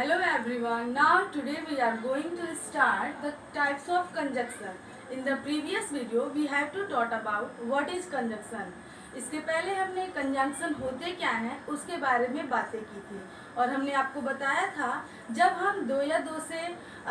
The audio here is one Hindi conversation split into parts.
Hello everyone. Now today we are going to start the types of conjunction. In the previous video we have to talk about what is conjunction. इसके पहले हमने कंजंक्शन होते क्या हैं उसके बारे में बातें की थी और हमने आपको बताया था जब हम दो या दो से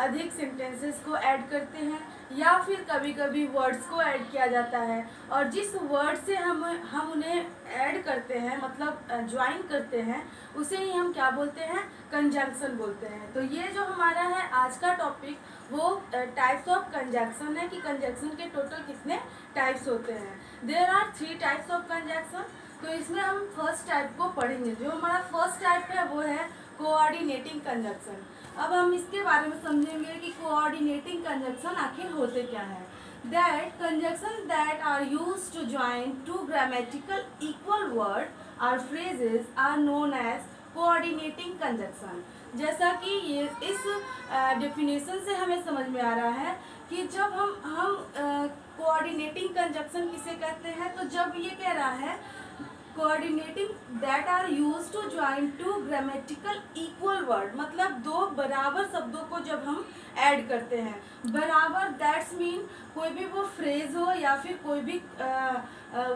अधिक सेंटेंसेस को ऐड करते हैं या फिर कभी कभी वर्ड्स को ऐड किया जाता है और जिस वर्ड से हम उन्हें ऐड करते हैं मतलब ज्वाइन करते हैं उसे ही हम क्या बोलते हैं कंजंक्शन बोलते हैं। तो ये जो हमारा है आज का टॉपिक वो टाइप्स ऑफ कंजंक्शन है कि कंजंक्शन के टोटल कितने टाइप्स होते हैं। There are 3 types of conjunction. तो इसमें हम फर्स्ट टाइप को पढ़ेंगे। जो हमारा फर्स्ट टाइप है वो है कोऑर्डिनेटिंग कंजंक्शन। अब हम इसके बारे में समझेंगे कि कोऑर्डिनेटिंग कंजंक्शन आखिर होते क्या है। That conjunction that are used to join two grammatical equal word or phrases are known as coordinating conjunction। जैसा कि ये इस डेफिनेशन से हमें समझ में आ रहा है कि जब हम कोऑर्डिनेटिंग कंजंक्शन किसे कहते हैं, तो जब ये कह रहा है coordinating that are use to join two grammatical equal word, मतलब दो बराबर शब्दों को जब हम ऐड करते हैं। बराबर दैट्स मीन कोई भी वो फ्रेज हो या फिर कोई भी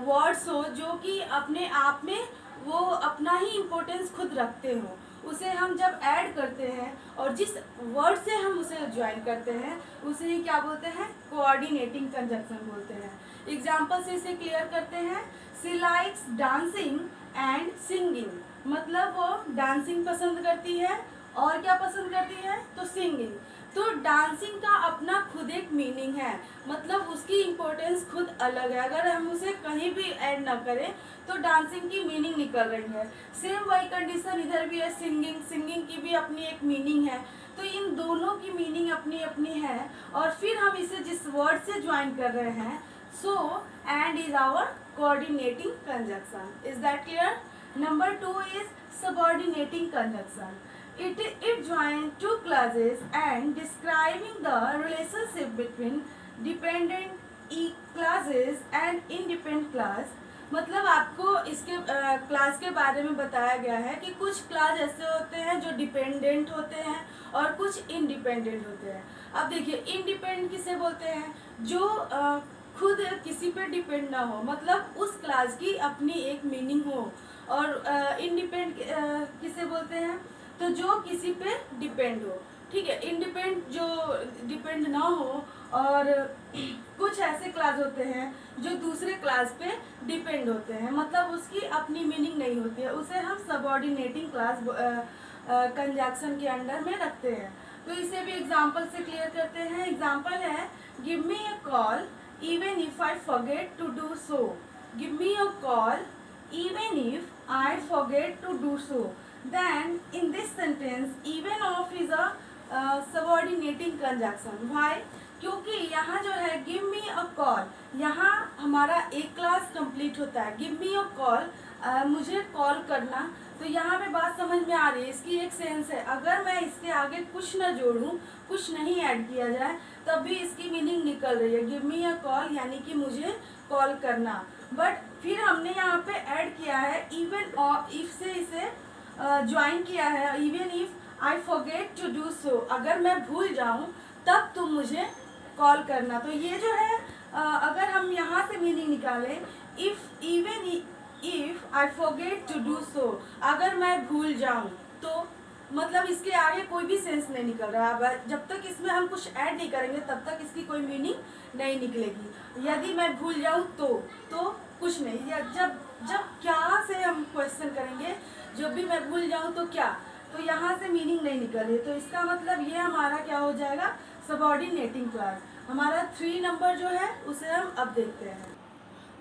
वर्ड्स हो जो कि अपने आप में वो अपना ही इम्पोर्टेंस खुद रखते हो, उसे हम जब ऐड करते हैं और जिस वर्ड से हम उसे ज्वाइन करते हैं उसे ही क्या बोलते हैं, कोऑर्डिनेटिंग कंजंक्शन बोलते हैं। एग्जाम्पल से इसे क्लियर करते हैं। सी लाइक्स डांसिंग एंड सिंगिंग, मतलब वो डांसिंग पसंद करती है और क्या पसंद करती है, तो सिंगिंग। तो डांसिंग का अपना खुद एक मीनिंग है, मतलब उसकी इम्पोर्टेंस खुद अलग है। अगर हम उसे कहीं भी ऐड ना करें तो डांसिंग की मीनिंग निकल रही है। सेम वही कंडीशन इधर भी है, सिंगिंग, सिंगिंग की भी अपनी एक मीनिंग है। तो इन दोनों की मीनिंग अपनी अपनी है और फिर हम इसे जिस वर्ड से ज्वाइन कर रहे हैं, so and is our coordinating conjunction. Is that clear? Number 2 is subordinating conjunction. It joins two clauses and describing the relationship between dependent clauses and independent clause। मतलब आपको इसके क्लास के बारे में बताया गया है कि कुछ क्लास ऐसे होते हैं जो डिपेंडेंट होते हैं और कुछ इंडिपेंडेंट होते हैं। अब देखिए इंडिपेंडेंट किसे बोलते हैं, जो खुद किसी पे डिपेंड ना हो, मतलब उस क्लास की अपनी एक मीनिंग हो। और इंडिपेंडेंट किसे बोलते हैं, तो जो किसी पे डिपेंड हो। ठीक है, इंडिपेंडेंट जो डिपेंड ना हो। और कुछ ऐसे क्लास होते हैं जो दूसरे क्लास पे डिपेंड होते हैं, मतलब उसकी अपनी मीनिंग नहीं होती है, उसे हम सबऑर्डिनेटिंग क्लास कंजंक्शन के अंडर में रखते हैं। तो इसे भी एग्जांपल से क्लियर करते हैं। एग्जांपल है give me a call even if I forget to do so. Give me a call even if I forget to do so, then in this sentence even of is a subordinating conjunction। Why? क्योंकि यहाँ जो है give me a call, यहाँ हमारा एक क्लास कंप्लीट होता है। give me a call, मुझे कॉल करना। तो यहाँ पे बात समझ में आ रही है, इसकी एक सेंस है। अगर मैं इसके आगे कुछ न जोड़ूँ, कुछ नहीं ऐड किया जाए, तब भी इसकी मीनिंग निकल रही है। गिव मी अ कॉल यानी कि मुझे कॉल करना। बट फिर हमने यहाँ पे ऐड किया है इवन और इफ से इसे ज्वाइन किया है। Even if I forget to do so, अगर मैं भूल जाऊँ तब तुम मुझे कॉल करना। तो ये जो है अगर हम यहाँ से मीनिंग निकालें, if even if I forget to do so, अगर मैं भूल जाऊँ तो मतलब इसके आगे कोई भी सेंस नहीं निकल रहा है। जब तक इसमें हम कुछ ऐड नहीं करेंगे तब तक इसकी कोई मीनिंग नहीं निकलेगी। यदि मैं भूल जाऊँ तो कुछ नहीं, या जब जब क्या से हम क्वेश्चन करेंगे, जब भी मैं भूल जाऊँ तो क्या, तो यहाँ से मीनिंग नहीं निकल रही। तो इसका मतलब ये हमारा क्या हो जाएगा, सबऑर्डिनेटिंग क्लास। हमारा 3 नंबर जो है उसे हम अब देखते हैं।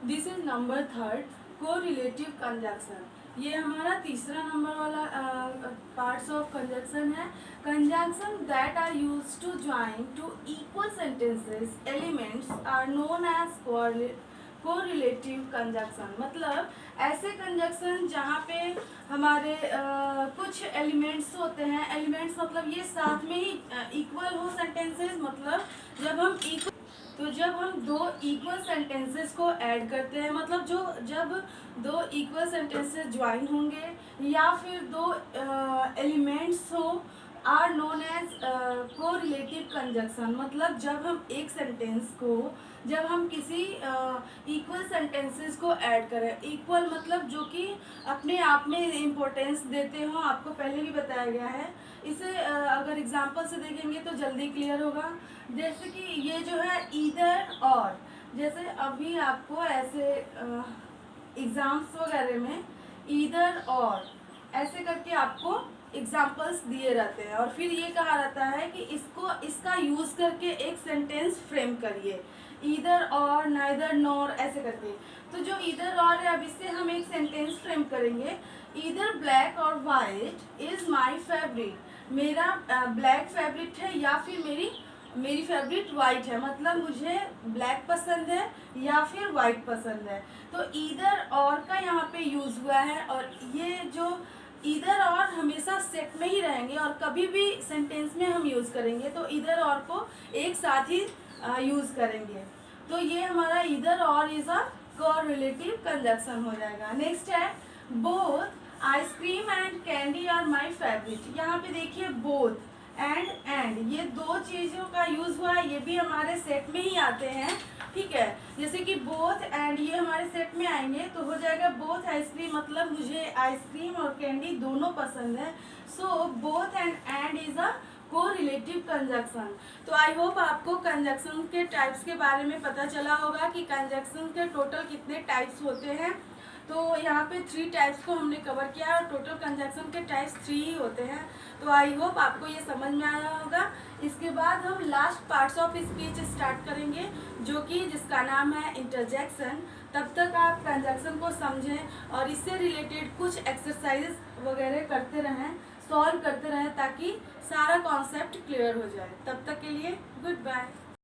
This is number 3, correlative conjunction. ये हमारा तीसरा नंबर वाला पार्ट्स ऑफ कंजंक्शन है। Conjunction that are used to join two equal sentences elements are known as correlative conjunction. मतलब ऐसे कंजंक्शन जहाँ पे हमारे कुछ एलिमेंट्स होते हैं। एलिमेंट्स मतलब ये साथ में ही इक्वल हो सेंटेंसेस, मतलब जब हम दो इक्वल सेंटेंसेस को ऐड करते हैं, मतलब जब दो इक्वल सेंटेंसेस ज्वाइन होंगे या फिर दो एलिमेंट्स हो are known as correlative conjunction. मतलब जब हम एक सेंटेंस को, जब हम किसी इक्वल सेंटेंसेस को ऐड करें, इक्वल मतलब जो कि अपने आप में इम्पोर्टेंस देते हो, आपको पहले भी बताया गया है। इसे अगर एग्जांपल से देखेंगे तो जल्दी क्लियर होगा। जैसे कि ये जो है ईदर और, जैसे अभी आपको ऐसे एग्ज़ाम्स वगैरह में ईदर और ऐसे करके आपको एग्जाम्पल्स दिए रहते हैं, और फिर ये कहा रहता है कि इसका यूज़ करके एक सेंटेंस फ्रेम करिए, ईदर और, नाइदर, नॉर, ऐसे करके। तो जो ईदर और है, अब इससे हम एक सेंटेंस फ्रेम करेंगे। ईदर ब्लैक और वाइट इज़ माई फेवरेट। मेरा ब्लैक फेवरेट है या फिर मेरी फेवरेट वाइट है, मतलब मुझे ब्लैक पसंद है या फिर वाइट पसंद है। तो ईदर और का यहाँ पे यूज़ हुआ है, और ये जो ईदर और हमेशा सेट में ही रहेंगे और कभी भी सेंटेंस में हम यूज़ करेंगे तो ईदर और को एक साथ ही यूज़ करेंगे। तो ये हमारा ईदर और इज़ अ कोरिलेटिव कंजक्शन हो जाएगा। नेक्स्ट है both ice cream and candy are my favourite. यहाँ पे देखिए बोथ एंड ये दो चीज़ों का यूज़ हुआ है, ये भी हमारे सेट में ही आते हैं, ठीक है। जैसे कि बोथ एंड ये हमारे सेट में आएंगे तो हो जाएगा बोथ आइसक्रीम, मतलब मुझे आइसक्रीम और कैंडी दोनों पसंद है। So both and is a correlative conjunction. तो आई होप आपको कंजक्शन के टाइप्स के बारे में पता चला होगा कि कंजक्शन के टोटल कितने टाइप्स होते हैं। तो यहाँ पे 3 टाइप्स को हमने कवर किया है और टोटल कंजक्शन के टाइप्स 3 ही होते हैं। तो आई होप आपको ये समझ में आया होगा। इसके बाद हम last parts of speech start करेंगे, जो कि जिसका नाम है इंटरजेक्शन। तब तक आप कंजक्शन को समझें और इससे रिलेटेड कुछ एक्सरसाइज वगैरह करते रहें, सॉल्व करते रहें, ताकि सारा कॉन्सेप्ट क्लियर हो जाए। तब तक के लिए गुड बाय।